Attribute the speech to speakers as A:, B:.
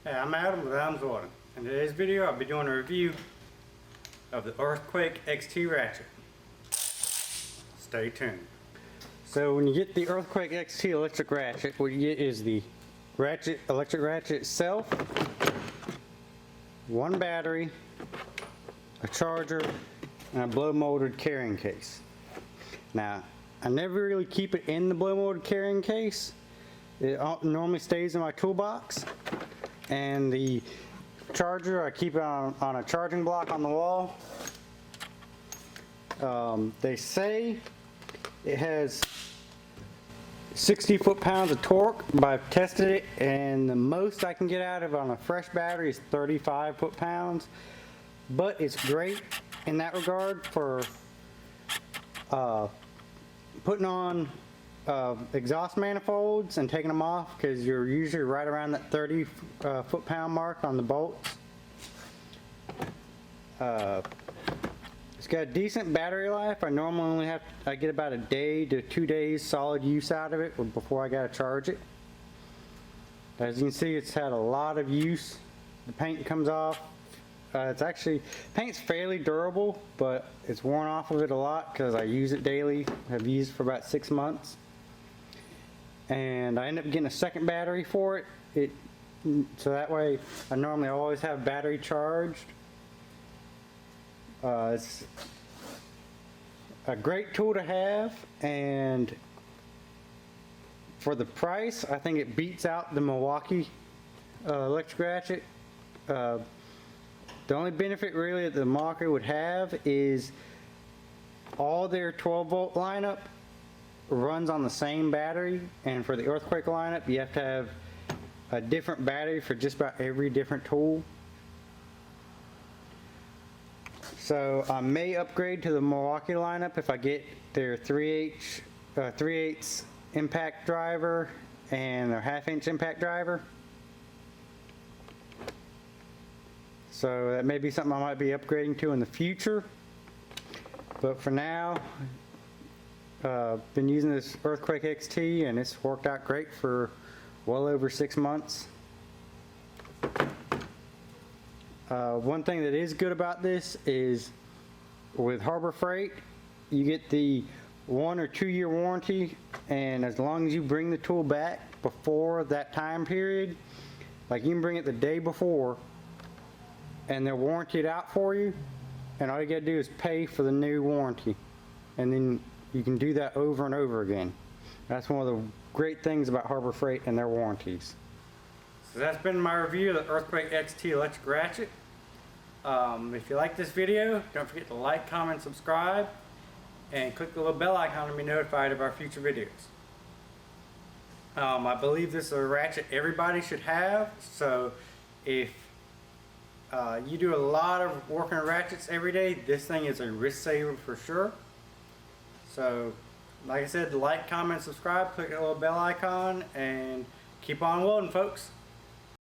A: Hey, I'm Adam with Adam's Welding. In today's video, I'll be doing a review of the Earthquake XT Ratchet. Stay tuned. So when you get the Earthquake XT electric ratchet, what you get is the electric ratchet itself, one battery, a charger, and a blow molded carrying case. Now, I never really keep it in the blow molded carrying case. It normally stays in my toolbox. And the charger, I keep it on a charging block on the wall. They say it has 60 foot-pounds of torque, but I've tested it, and the most I can get out of it on a fresh battery is 35 foot-pounds. But it's great in that regard for putting on exhaust manifolds and taking them off, because you're usually right around that 30 foot-pound mark on the bolts. It's got a decent battery life. I normally I get about a day to 2 days solid use out of it before I gotta charge it. As you can see, it's had a lot of use. The paint comes off. Paint's fairly durable, but it's worn off of it a lot because I use it daily. I've used it for about 6 months. And I end up getting a second battery for it. So that way I normally always have battery charged. It's a great tool to have, and for the price, I think it beats out the Milwaukee electric ratchet. The only benefit really that the Milwaukee would have is all their 12 volt lineup runs on the same battery, and for the Earthquake lineup you have to have a different battery for just about every different tool. So I may upgrade to the Milwaukee lineup if I get their 3/8 impact driver and their 1/2 inch impact driver. So that may be something I might be upgrading to in the future, but for now been using this Earthquake XT, and it's worked out great for well over 6 months. One thing that is good about this is with Harbor Freight, you get the 1 or 2 year warranty, and as long as you bring the tool back before that time period, like you can bring it the day before and they'll warranty it out for you, and all you gotta do is pay for the new warranty, and then you can do that over and over again. That's one of the great things about Harbor Freight and their warranties. So that's been my review of the Earthquake XT electric ratchet. If you like this video, don't forget to like, comment, subscribe, and click the little bell icon to be notified of our future videos. I believe this is a ratchet everybody should have, so if you do a lot of working ratchets every day, this thing is a wrist saver for sure. So, like I said, like, comment, subscribe, click the little bell icon, and keep on welding, folks.